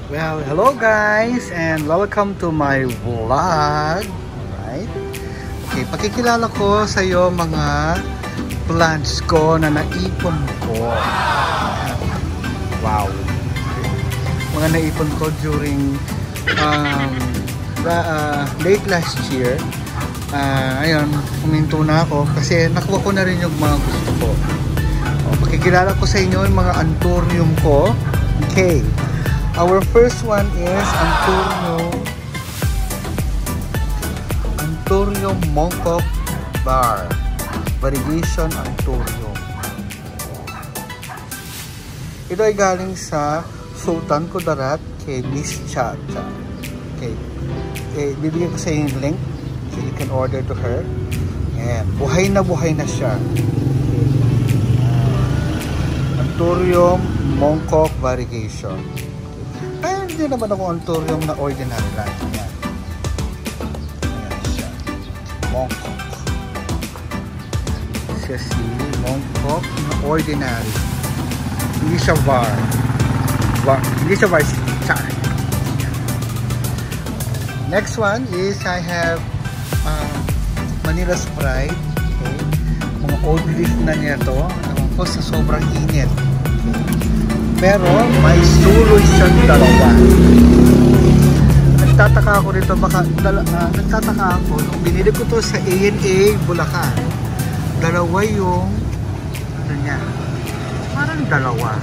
Well, hello guys and welcome to my vlog. Alright. Okay, pakikilala ko sa iyo mga plants ko na naipon ko. Wow. Mga naipon ko during late last year. Ayun, huminto na ako kasi nakuha ko na rin yung mga gusto ko. Pakikilala ko sa inyo yung mga anthurium ko. Okay. Our first one is Anthurium Mongkok Bar. Variegation Anthurium. Ito ay galing sa Sultan Kudarat kay Miss Chacha. Okay. Bibigyan ko sa inyo yung link so you can order to her. And buhay na siya. Anthurium Mongkok Variegation. Hindi naman ako anthurium na ordinary lang. Ayan. Ayan siya. Mongkok. Siya si Mongkok na ordinary. Hindi siya var. Hindi siya var. Sorry. Next one is I have Manila Sprite. Okay. Mga old leaf na niya to. Ewan ko sa sobrang init. Pero may suloy siyang dalawa. Nagtataka ako rito nagtataka ako nung binili ko to sa A&A Bulacan. Dalawa yung ano niya. Parang dalawa.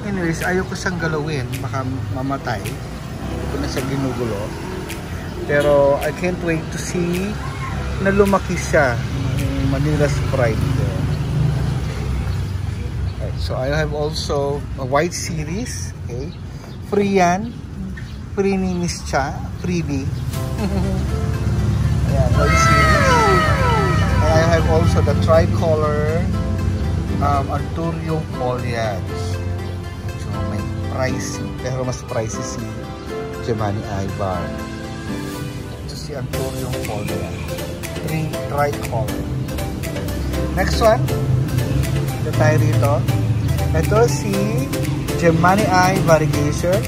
Anyways, ayoko siyang galawin, baka mamatay. Hindi ko na siya ginugulo. Pero I can't wait to see na lumaki siya ng Manila Sprite. So I have also a white series, okay? Free yan. Free ni Miss Cha. Freebie. Ayan, white series. And I have also the tricolor Anthurium foliage. So may price, pero mas pricey si Gemini Ibar. Ito si Anthurium foliage. Tricolor. Next one. Ito tayo rito. Ito si Gemini Variegation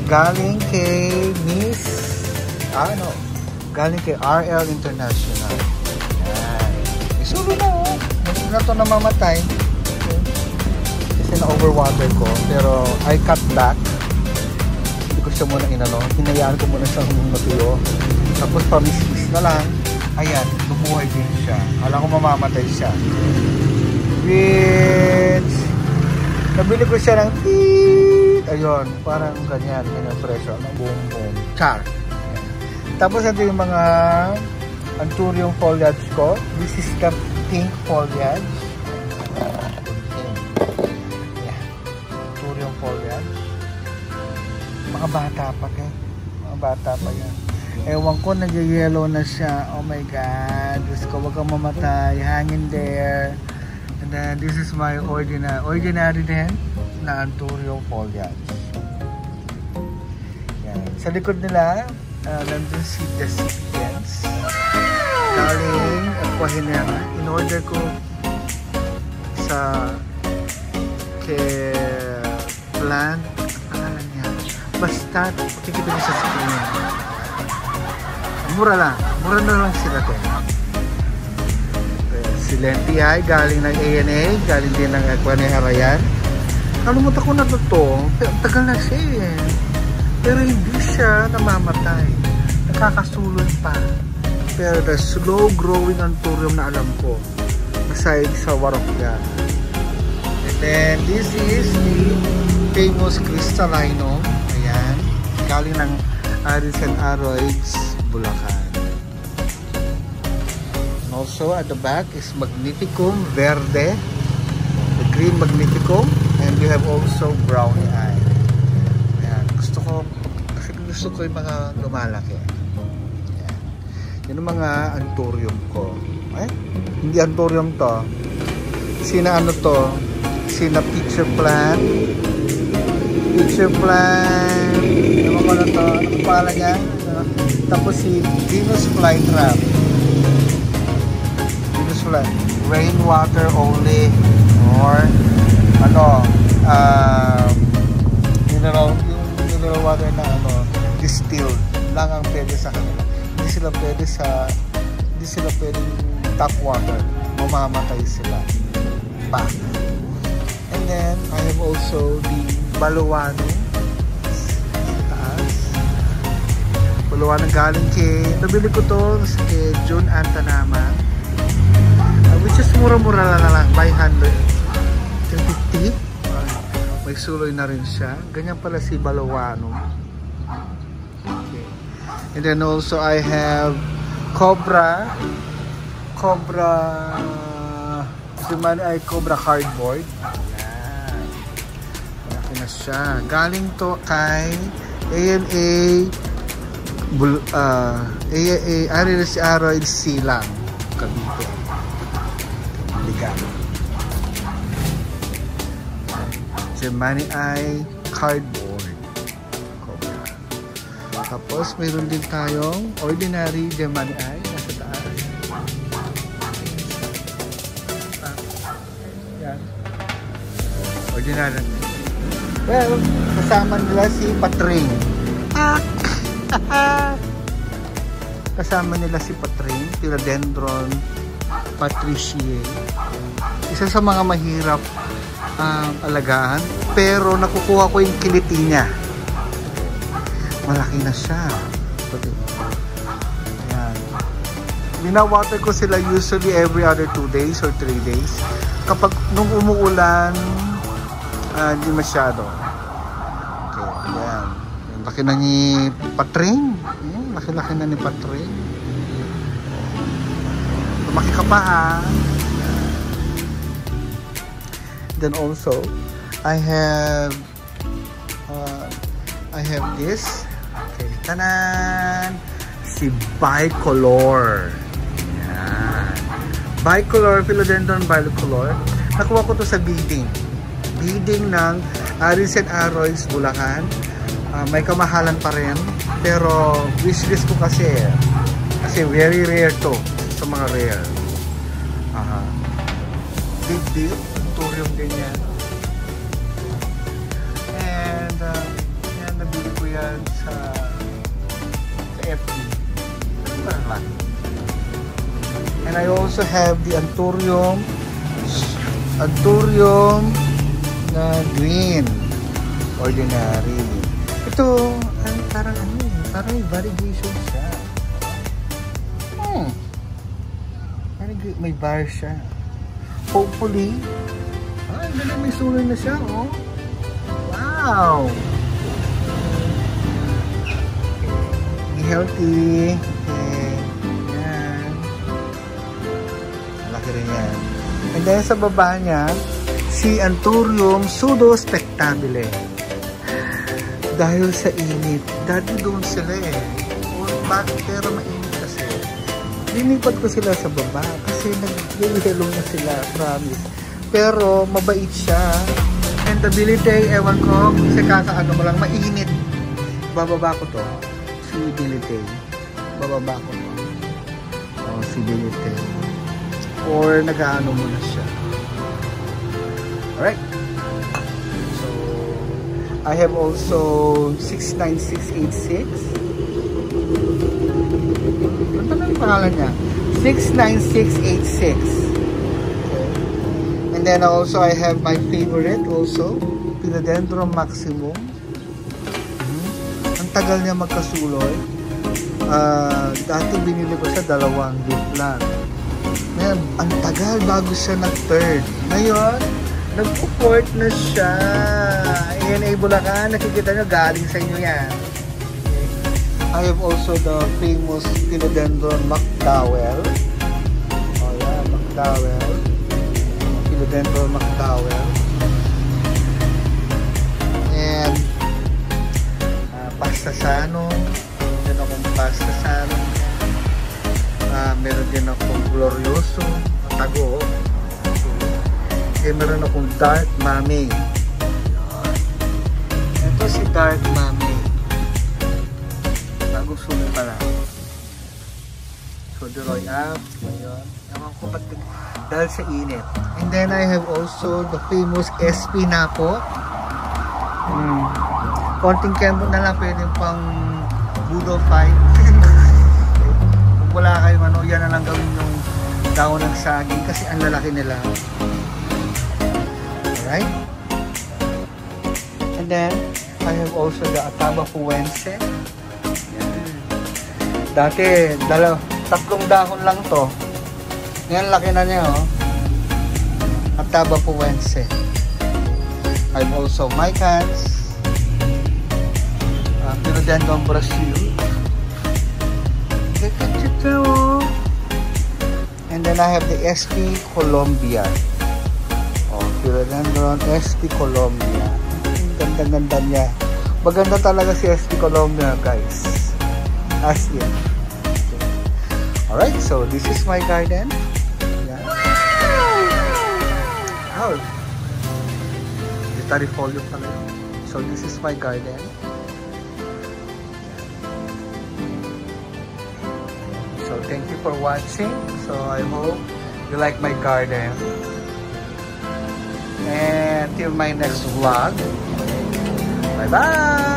galing kay galing kay RL International. Ayan. Isulo na oh. Hindi na ito namamatay. Okay. Kasi na-overwater ko. Pero I cut back. Hindi ko siya muna hinayaan ko muna siyang matuyo. Tapos pamismis na lang. Ayan, lumuhay din siya. Alam ko mamamatay siya. Which nabili ko siya ng ayun, parang ganyan presyo ng buong char. Tapos ito yung mga Anthurium foliage ko. This is the pink foliage. Yeah. Anthurium foliage. Mga bata pa mga bata pa yan. Ewan ko, nag-yellow na siya. Oh my god, Diyos ko, wag kang mamatay. Hang in there. And then this is my ordinary din na Anthurium foliage. Yan. Sa likod nila, nandun si Decipiens. Galing Aquahinera. In-order ko sa plant. Pangalan niya. Basta, pakikita niyo sa screen. Mura lang. Mura na lang sila din. Si Lenti ay galing ng A&A, galing din ng Aquahinera yan. Kalimutan ko na to. Pero tagal na siya eh. Pero hindi siya namamatay. Nakakasuloy pa. Pero the slow growing Anthurium na alam ko. Aside sa warok yan. And then this is the famous Crystallinum. Ayan. Galing ng Aris and Aroids, Bulacan. Also at the back is Magnificum Verde, the green Magnificum, and you have also brownie eye. Ayan, gusto ko yung mga lumalaki. Ayan. Yun ang mga Anthurium ko. Hindi Anthurium to. Sina Sina Pitcher Plant. Ano ko na to? Ano pala niya? Tapos si Venus Flytrap. Rainwater only or mineral, yung water na distilled lang ang pwede sa kanila. Hindi sila pwedeng tap water. Mamamatay sila pa. And then I have also the Balawano. Taas. Balawano galing nabili ko to kay June Antanama. Which is mura-mura na lang, 550. May suloy na rin siya. Ganyan pala si Balawano. Okay. And then also I have Cobra cardboard. Ayan. Malaki na siya. Galing to kay ANA Arilis Aroid Silang Cavite. Ligan. Gemini Eye cardboard. Cobra. Tapos mayroon din tayong ordinary Gemini Eye nasa taas. Yan. Ordinary. Well, kasama nila si Patring. Kasama nila si Patring, Philodendron patriciae. Isa sa mga mahirap alagaan, pero nakukuha ko yung kiliti niya. Malaki na siya. Ayan. Binawater ko sila usually every other 2 days or 3 days. Kapag nung umuulan, hindi masyado. Okay, ayan. Laki na ni Patring. Laki-laki na ni Patring. Lumaki ka pa ha. Then also I have this. Okay, tanan, si Bicolor. Yan. Bicolor, Philodendron bicolor. Nakuha ko to sa bidding ng Aris and Aroys Bulacan. May kamahalan pa rin, pero wishlist ko kasi very rare to sa mga rare. Big deal. Thorium din yan. And yan, nabili ko yan sa FB. And I also have the Anthurium na green ordinary. Ito parang parang variegation siya. May bar siya. Hopefully may suloy na siya, oh. Wow! Okay. Healthy. Okay. Yan. Malaki rin yan. And then sa baba niya, si Anthurium pseudo-spectabile. Dahil sa init, dati doon sila bakit pero mainit kasi. Linipat ko sila sa baba kasi nag-yellow na sila, promise. Pero mabait siya. And the Bilitay, ewan ko, kasi kakaano mo lang, mainit. Bababa ko to. Si Bilitay. Bababa ko to. Oh, si Bilitay. Or nag-aano mo na siya. Alright. So, I have also 69686. Ano na yung pangalan niya? 69686. And then also I have my favorite also, Philodendron maximum. Ang tagal niya magkasuloy. Dati binili ko siya 2 gift lang. Ngayon, ang tagal bago siya nag-third. Ngayon, nag-port na siya. ANA Bulacan, nakikita nyo, galing sa inyo yan. I have also the famous Philodendron McDowell. Oh yeah, McDowell. Philodendron McDowell. And Pastasano. Meron akong Pastasano. Meron din akong Glorioso. Tago. Meron akong Dark Mami. Ito si Dark Mami. Bagong sumo pala. So, Deroy up. Ngayon. Ewan ko ba't dahil sa init. And then I have also the famous SP Napo. konting kembot na lang, pwede pang budol fight. Kung wala kayong ano, yan na lang gawin yung daon ng saging kasi ang lalaki nila. Alright? And then, I have also the Ataba Puense. Dati, tatlong dahon lang to. Ngayon, laki na niya, oh. Ataba Puense. I have also Mycans. Philodendron Brazil. And then I have the SP Colombia. Oh, Philodendron SP Colombia. Ganda-ganda niya. Maganda talaga si SP Colombia, guys. As in. Okay. Alright, so this is my garden. Yeah. Wow! Vitarifolio pala. So this is my garden. So thank you for watching. So I hope you like my garden. And till my next vlog. Bye bye!